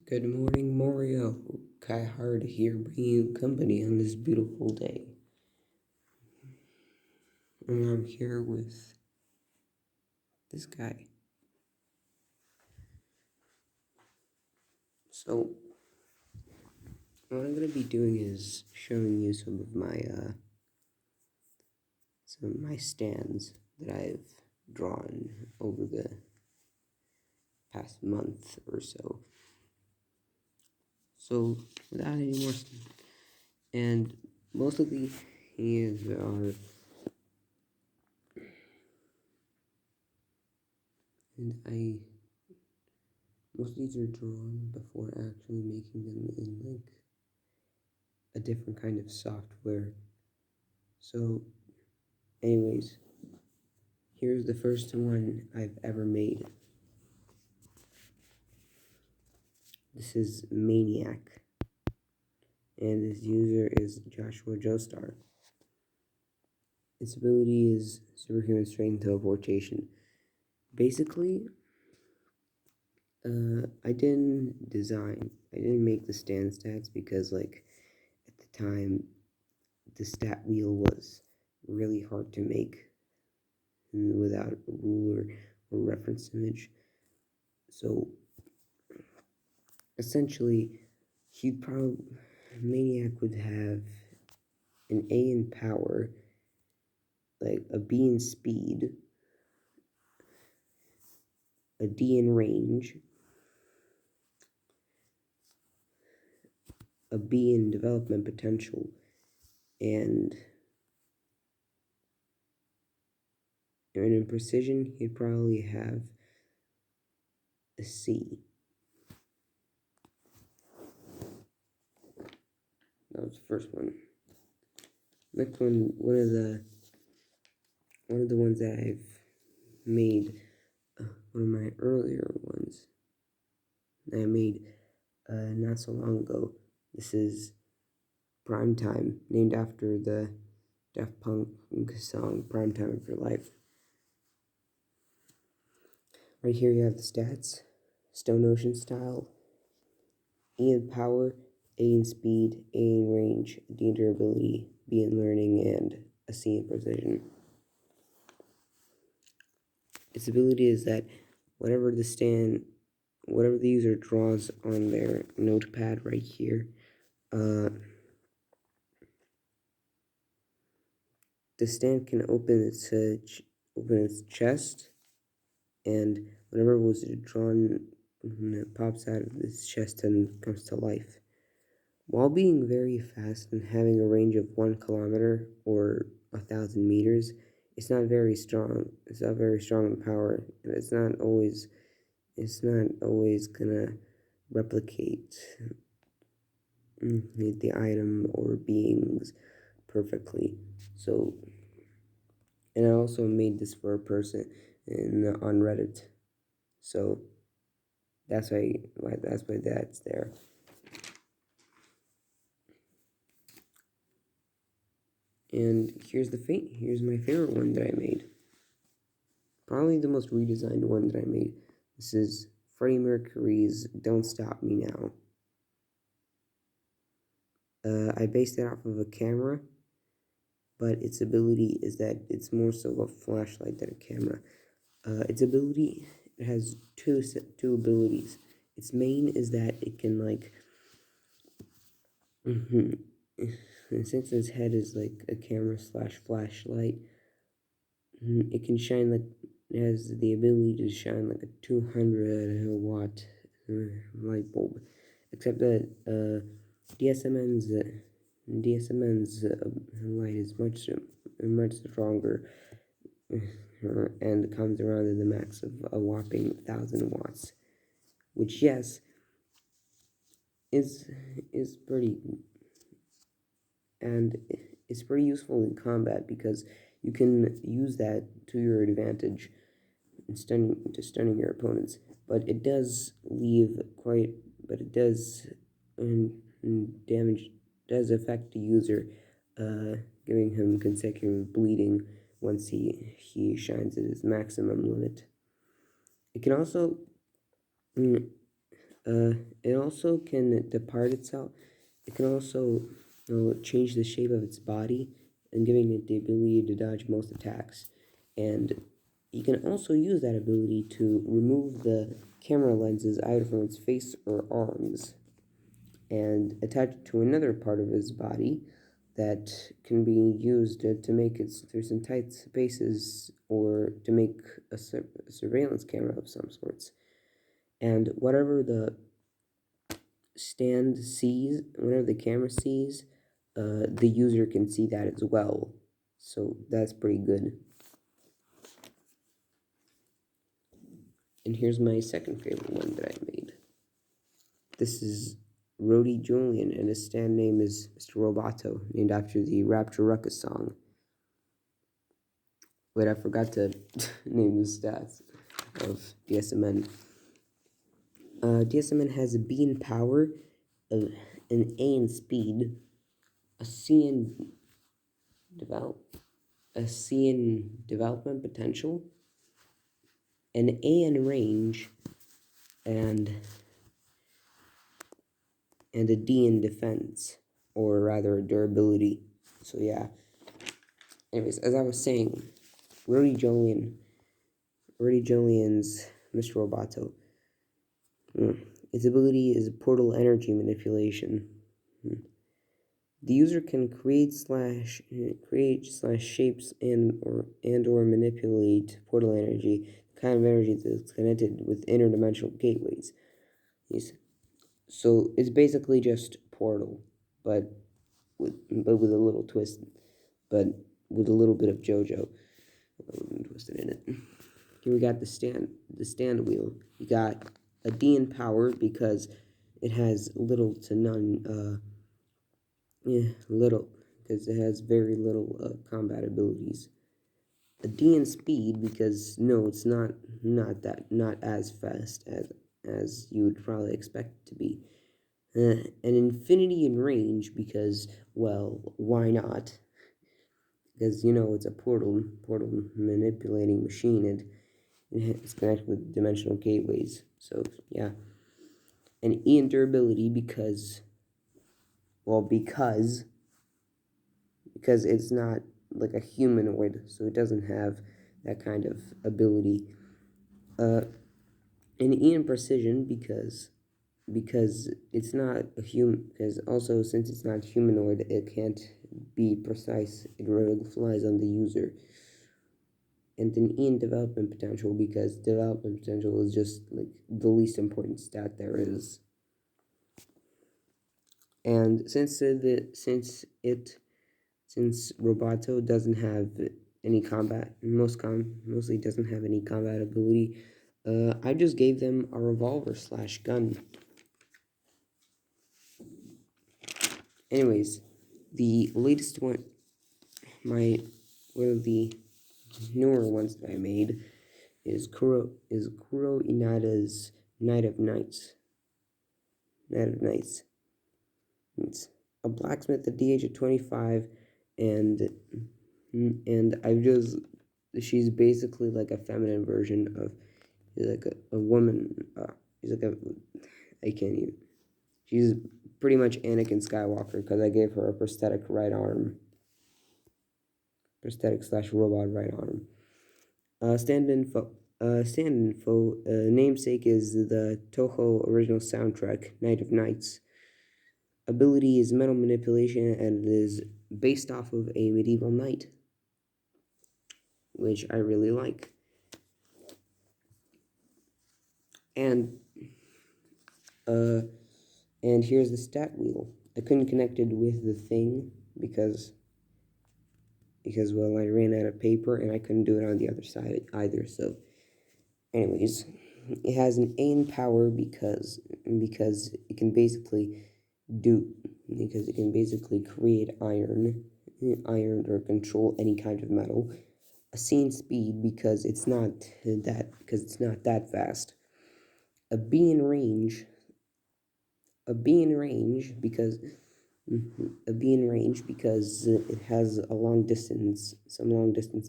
Good morning, Mario. Kai Hard here, bringing you company on this beautiful day. And I'm here with this guy. So, what I'm gonna be doing is showing you some of my stands that I've drawn over the past month or so. So, without any more, and most of these are. And most of these are drawn before actually making them in a different kind of software. So, anyways, here's the first one I've ever made. This is Maniac, and this user is Joshua Joestar. Its ability is superhuman strength teleportation. Basically, I didn't make the stand stats because, at the time, the stat wheel was really hard to make without a ruler or reference image. So, essentially, Maniac would have an A in power, like a B in speed, a D in range, a B in development potential, and in precision, he'd probably have a C. That was the first one. Next one, one of the ones that I've made, one of my earlier ones that I made not so long ago. This is Primetime, named after the Daft Punk song Primetime of Your Life. Right here you have the stats: Stone Ocean style, E in power, A in speed, A in range, D in durability, B in learning, and a C in precision. Its ability is that whatever the user draws on their notepad right here, the stand can open its chest, and whatever was drawn pops out of this chest and comes to life. While being very fast and having a range of 1 kilometer or 1,000 meters, it's not very strong. It's not very strong in power, and it's not always gonna replicate the item or beings perfectly. So, and I also made this for a person on Reddit. So that's why that's there. And here's my favorite one that I made. Probably the most redesigned one that I made. This is Freddie Mercury's "Don't Stop Me Now." I based it off of a camera, but its ability is that it's more so a flashlight than a camera. Its ability, it has two abilities. Its main is that it can since its head is like a camera slash flashlight, it can shine it has the ability to shine like a 200 watt light bulb, except that DSMN's light is much stronger and comes around in the max of a whopping 1,000 watts, which yes is pretty, and it's pretty useful in combat because you can use that to your advantage in stunning your opponents. But it does damage does affect the user, giving him consecutive bleeding once he shines at his maximum limit. It can also It also can depart itself. It can also change the shape of its body and giving it the ability to dodge most attacks. And you can also use that ability to remove the camera lenses either from its face or arms and attach it to another part of his body that can be used to make it through some tight spaces or to make a surveillance camera of some sorts. And whatever the stand sees, whenever the camera sees, the user can see that as well. So that's pretty good. And here's my second favorite one that I made. This is Rody Julian, and his stand name is Mr. Roboto, named after the Rapture Ruckus song. Wait, I forgot to name the stats of DSMN. DSMN has a B in power, an A in speed, a C in development potential, an A in range, and a D in defense, or rather durability. So yeah. Anyways, as I was saying, Rudy Julian's Mr. Roboto. Its ability is portal energy manipulation. The user can create slash shapes and or manipulate portal energy, the kind of energy that's connected with interdimensional gateways. Yes. So it's basically just Portal, but with a little twist, but with a little bit of JoJo twisted in it. Here we got the stand wheel. You got a D in power because it has little to none, little, because it has very little combat abilities. A D in speed because no, it's not as fast as you would probably expect it to be. An infinity in range because, well, why not? Because it's a portal manipulating machine, and it's connected with dimensional gateways. So yeah, and E in durability because it's not like a humanoid, so it doesn't have that kind of ability. And E in precision because it's not a human. Because also since it's not humanoid, it can't be precise. It relies on the user. And then E in development potential because development potential is just like the least important stat there is. And since Roboto doesn't have any combat, mostly doesn't have any combat ability, I just gave them a revolver / gun. Anyways, the latest one, one of the newer ones that I made is Kuro Inada's Night of Nights. It's a blacksmith at the age of 25, and she's basically like a feminine version of, like a woman. She's like I can't even. She's pretty much Anakin Skywalker because I gave her a prosthetic right arm. Prosthetic / robot right arm. Stand info. Namesake is the Toho original soundtrack, Night of Nights. Ability is mental manipulation and is based off of a medieval knight, which I really like. And here's the stat wheel. I couldn't connect it with the thing because well, I ran out of paper and I couldn't do it on the other side either. So, anyways, it has an A in power because it can basically create iron or control any kind of metal. A C in speed because it's not that fast. A B in range because it has some long distance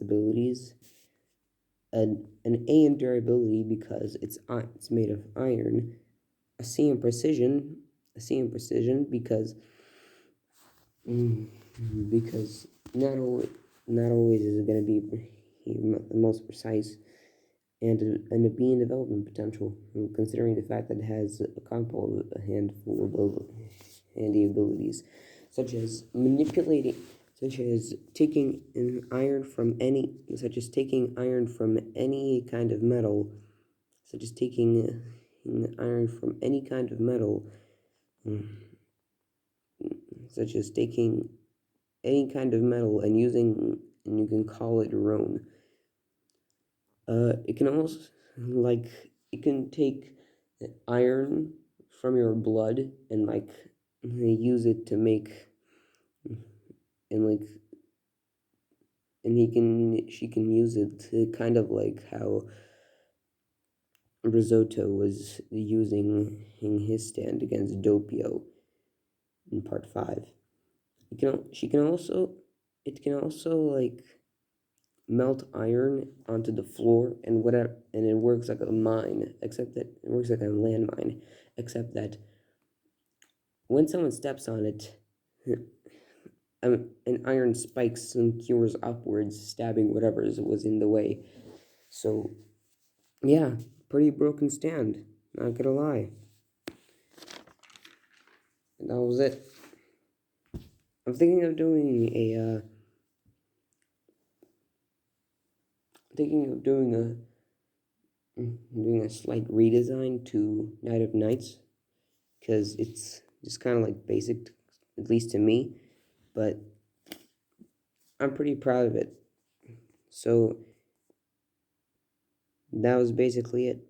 abilities. An A in durability because it's made of iron. a C in precision, because mm, because not always is it going to be the most precise, and a B in development potential, considering the fact that it has a handful of handy abilities, such as manipulating, such as taking iron from any kind of metal, such as taking iron from any kind of metal, mm, such as taking any kind of metal and you can call it your own. It can also, like, it can take iron from your blood and like use it to make, and like she can use it to kind of like how Risotto was using in his stand against Doppio in part 5. She can also, it can also like melt iron onto the floor and whatever, and it works like a mine, except that it works like a landmine, except that when someone steps on it, an iron spikes and cures upwards, stabbing whatever was in the way. So, yeah, pretty broken stand, not gonna lie. And that was it. I'm thinking of doing doing a slight redesign to Night of Nights, because it's just kind of like basic, at least to me, but I'm pretty proud of it. So that was basically it.